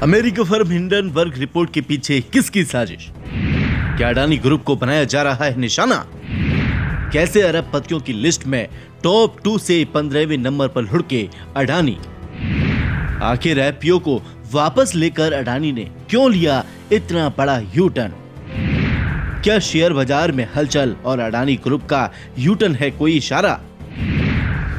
अमेरिकी firm Hindenburg report के पीछे किसकी साजिश? क्या अडानी ग्रुप को बनाया जा रहा है निशाना? कैसे अरबपतियों की लिस्ट में टॉप 2 से 15वें नंबर पर लुढ़के अडानी? आखिर आईपीओ को वापस लेकर अडानी ने क्यों लिया इतना बड़ा यू टर्न? क्या शेयर बाजार में हलचल और अडानी ग्रुप का यू टर्न है कोई इशारा?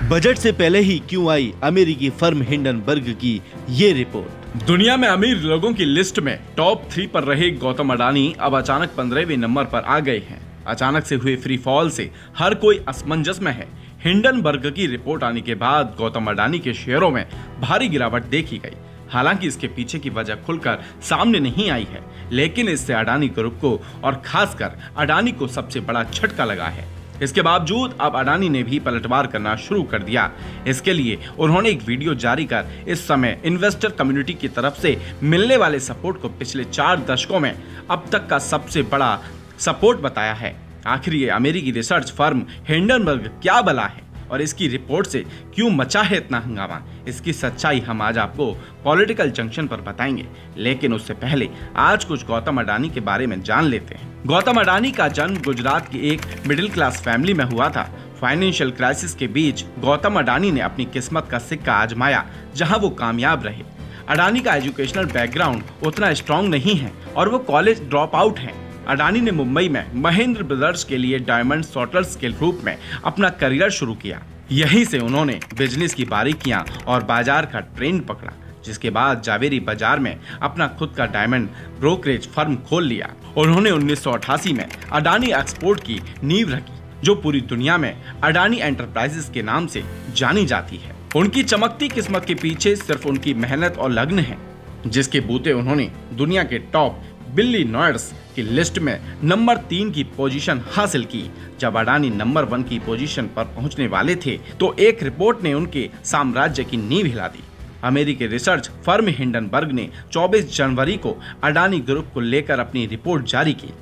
बजट से पहले ही क्यों आई अमेरिकी फर्म हिंडनबर्ग की ये रिपोर्ट? दुनिया में अमीर लोगों की लिस्ट में टॉप 3 पर रहे गौतम अडानी अब अचानक 15वें नंबर पर आ गए हैं। अचानक से हुए फ्री फॉल से हर कोई असमंजस में है। हिंडनबर्ग की रिपोर्ट आने के बाद गौतम अडानी के शेयरों में भारी गिरावट देखी गई। हालांकि इसके पीछे की वजह खुलकर सामने नहीं आई है, लेकिन इससे अडानी ग्रुप को और खासकर अडानी को सबसे बड़ा झटका लगा है। इसके बावजूद अब अडानी ने भी पलटवार करना शुरू कर दिया। इसके लिए उन्होंने एक वीडियो जारी कर इस समय इन्वेस्टर कम्युनिटी की तरफ से मिलने वाले सपोर्ट को पिछले 4 दशकों में अब तक का सबसे बड़ा सपोर्ट बताया है। आखिर ये अमेरिकी रिसर्च फर्म हिंडनबर्ग क्या बला है और इसकी रिपोर्ट से क्यों मचा है इतना हंगामा? इसकी सच्चाई हम आज आपको पॉलिटिकल जंक्शन पर बताएंगे, लेकिन उससे पहले आज कुछ गौतम अडानी के बारे में जान लेते हैं। गौतम अडानी का जन्म गुजरात की एक मिडिल क्लास फैमिली में हुआ था। फाइनेंशियल क्राइसिस के बीच गौतम अडानी ने अपनी किस्मत का सिक्का आजमाया, जहां वो कामयाब रहे। अडानी का एजुकेशनल बैकग्राउंड उतना स्ट्रॉन्ग नहीं है और वो कॉलेज ड्रॉप आउट है। अडानी ने मुंबई में महेंद्र ब्रदर्स के लिए डायमंड सॉर्टर्स के रूप में अपना करियर शुरू किया। यहीं से उन्होंने बिजनेस की बारीकियां और बाजार का ट्रेंड पकड़ा, जिसके बाद जावेरी बाजार में अपना खुद का डायमंड ब्रोकरेज फर्म खोल लिया। उन्होंने 1988 में अडानी एक्सपोर्ट की नींव रखी, जो पूरी दुनिया में अडानी एंटरप्राइजेस के नाम से जानी जाती है। उनकी चमकती किस्मत के पीछे सिर्फ उनकी मेहनत और लगन है, जिसके बूते उन्होंने दुनिया के टॉप बिलियनर्स की लिस्ट में नंबर 3 की पोजीशन हासिल की। जब अडानी नंबर 1 की पोजीशन पर पहुंचने वाले थे तो एक रिपोर्ट ने उनके साम्राज्य की नींव हिला दी। अमेरिकी रिसर्च फर्म हिंडनबर्ग ने 24 जनवरी को अडानी ग्रुप को लेकर अपनी रिपोर्ट जारी की,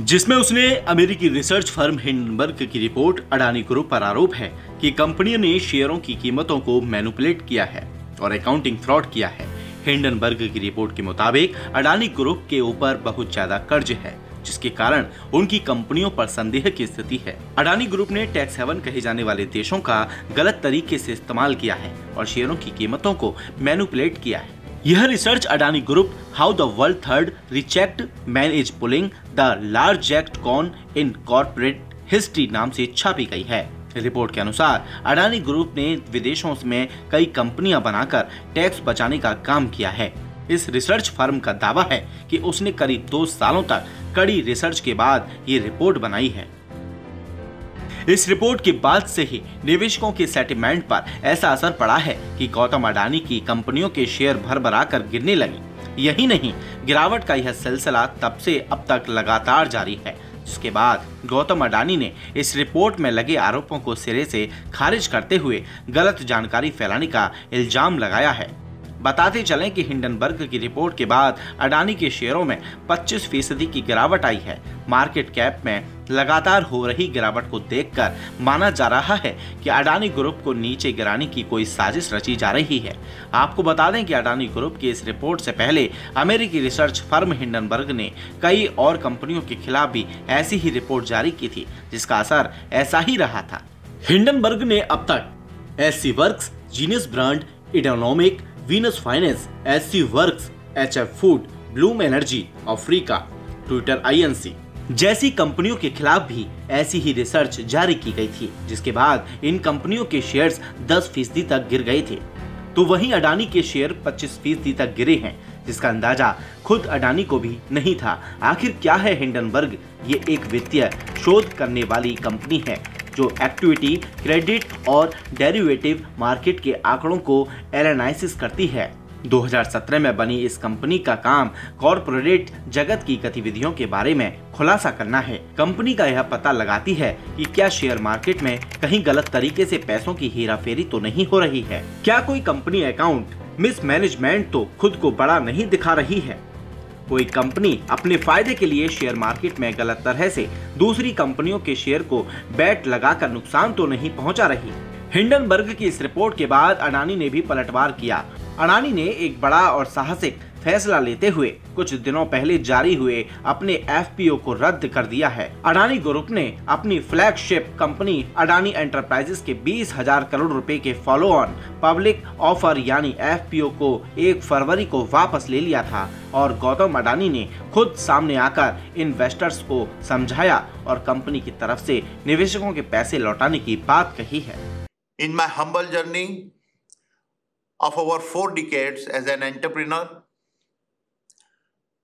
जिसमें उसने अमेरिकी रिसर्च फर्म हिंडनबर्ग की रिपोर्ट अडानी ग्रुप पर आरोप है कि कंपनियों ने शेयरों की कीमतों को मैनिपुलेट किया है और अकाउंटिंग फ्रॉड किया है। हिंडनबर्ग की रिपोर्ट के मुताबिक अडानी ग्रुप के ऊपर बहुत ज्यादा कर्ज है, जिसके कारण उनकी कंपनियों पर संदेह की स्थिति है। अडानी ग्रुप ने टैक्स हेवन कहे जाने वाले देशों का गलत तरीके से इस्तेमाल किया है और शेयरों की कीमतों को मैनिपुलेट किया है। यह research Adani group how the world third richest man is pulling the largest con in corporate history नाम से छापी गई है। रिपोर्ट के अनुसार अडानी ग्रुप ने विदेशों में कई कंपनियां बनाकर टैक्स बचाने का काम किया है। इस रिसर्च फर्म का दावा है कि उसने करीब 2 सालों तक कड़ी रिसर्च के बाद ये रिपोर्ट बनाई है। इस रिपोर्ट के बाद से ही निवेशकों के सेंटिमेंट पर ऐसा असर पड़ा है कि गौतम अडानी की कंपनियों के शेयर भरभरा कर गिरने लगी। यही नहीं, गिरावट का यह सिलसिला तब से अब तक लगातार जारी है, जिसके बाद गौतम अडानी ने इस रिपोर्ट में लगे आरोपों को सिरे से खारिज करते हुए गलत जानकारी फैलाने का इल्जाम लगाया है। बताते चलें कि हिंडनबर्ग की रिपोर्ट के बाद अडानी के शेयरों में 25% की गिरावट आई है। मार्केट कैप में लगातार हो रही गिरावट को देखकर माना जा रहा है कि अडानी ग्रुप को नीचे गिराने की कोई साजिश रची जा रही है। आपको बता दें कि अडानी ग्रुप की इस रिपोर्ट से पहले अमेरिकी रिसर्च फर्म हिंडनबर्ग ने कई और कंपनियों के खिलाफ भी ऐसी ही रिपोर्ट जारी की थी, जिसका असर ऐसा ही रहा था। हिंडनबर्ग ने अब तक SC works, genius brand, economic, Venus finance, SC works, HF food, Bloom energy, Africa, Twitter INC जैसी कंपनियों के खिलाफ भी ऐसी ही रिसर्च जारी की गई थी, जिसके बाद इन कंपनियों के शेयर्स 10% तक गिर गए थे। तो वहीं अडानी के शेयर 25% तक गिरे हैं, जिसका अंदाजा खुद अडानी को भी नहीं था। आखिर क्या है हिंडनबर्ग? ये एक वित्तीय शोध करने वाली कंपनी है जो इक्विटी, क्रेडिट और डेरिवेटिव मार्केट के आंकड़ों को एनालिसिस करती है। 2017 में बनी इस कंपनी का काम कॉर्पोरेट जगत की गतिविधियों के बारे में खुलासा करना है। कंपनी का यह पता लगाती है कि क्या शेयर मार्केट में कहीं गलत तरीके से पैसों की हेराफेरी तो नहीं हो रही है। क्या कोई कंपनी अकाउंट मिसमैनेजमेंट तो खुद को बड़ा नहीं दिखा रही है। कोई कंपनी अपने फायदे के लिए शेयर मार्केट में गलत तरह से दूसरी कंपनियों के शेयर को बैट लगाकर नुकसान तो नहीं पहुंचा रही। हिंडनबर्ग की इस रिपोर्ट के बाद अडानी ने भी पलटवार किया। अडानी ने एक बड़ा और साहसिक फैसला लेते हुए कुछ दिनों पहले जारी हुए अपने एफपीओ को रद्द कर दिया है। अडानी ग्रुप ने अपनी फ्लैगशिप कंपनी अडानी एंटरप्राइजेस के 20,000 करोड़ रुपए के फॉलो ऑन पब्लिक ऑफर यानी एफपीओ को 1 फरवरी को वापस ले लिया था और गौतम अडानी ने खुद सामने आकर इन्वेस्टर्स को समझाया और कंपनी की तरफ से निवेशकों के पैसे लौटाने की बात कही है। In my humble journey of over 4 decades as an entrepreneur,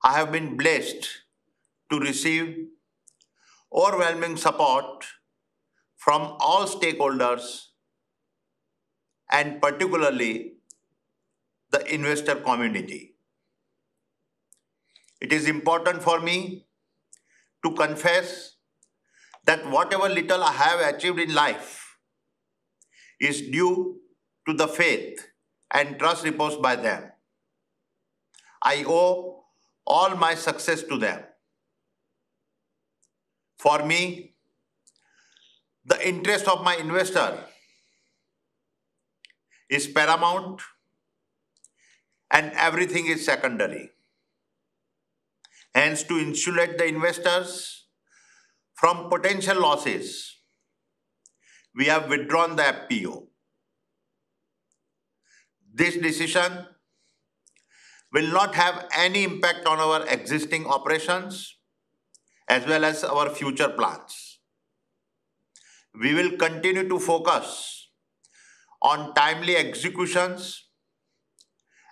I have been blessed to receive overwhelming support from all stakeholders and particularly the investor community. It is important for me to confess that whatever little I have achieved in life is due to the faith and trust reposed by them. I owe all my success to them. For me, the interest of my investor is paramount and everything is secondary. Hence, to insulate the investors from potential losses, we have withdrawn the FPO. This decision will not have any impact on our existing operations as well as our future plans. We will continue to focus on timely executions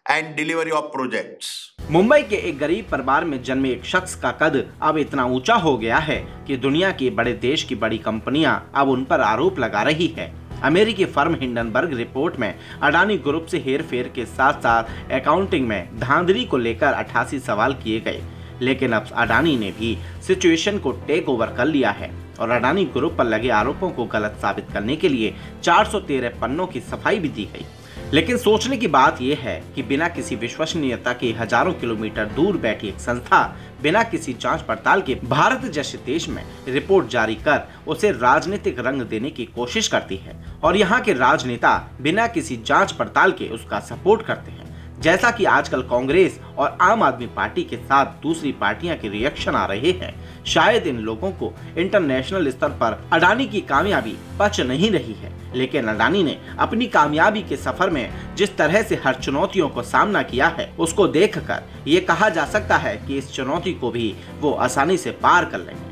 and delivery of projects. Mumbai के एक गरीब परिवार में जन्मे एक शख्स का कद अब इतना ऊंचा हो गया है कि दुनिया के बड़े देश की बड़ी कंपनियां अब उन पर आरोप लगा रही है। अमेरिकी फर्म हिंडनबर्ग रिपोर्ट में अडानी ग्रुप से हेरफेर के साथ साथ अकाउंटिंग में धांधली को लेकर 88 सवाल किए गए, लेकिन अब अडानी ने भी सिचुएशन को टेक ओवर कर लिया है और अडानी ग्रुप पर लगे आरोपों को गलत साबित करने के लिए 413 पन्नों की सफाई भी दी गई। लेकिन सोचने की बात यह है कि बिना किसी विश्वसनीयता के हजारों किलोमीटर दूर बैठी एक संस्था बिना किसी जांच पड़ताल के भारत जैसे देश में रिपोर्ट जारी कर उसे राजनीतिक रंग देने की कोशिश करती है और यहाँ के राजनेता बिना किसी जांच पड़ताल के उसका सपोर्ट करते हैं। जैसा कि आजकल कांग्रेस और आम आदमी पार्टी के साथ दूसरी पार्टियां के रिएक्शन आ रहे हैं, शायद इन लोगों को इंटरनेशनल स्तर पर अडानी की कामयाबी पच नहीं रही है, लेकिन अडानी ने अपनी कामयाबी के सफर में जिस तरह से हर चुनौतियों को सामना किया है उसको देखकर ये कहा जा सकता है कि इस चुनौती को भी वो आसानी से पार कर लेंगे।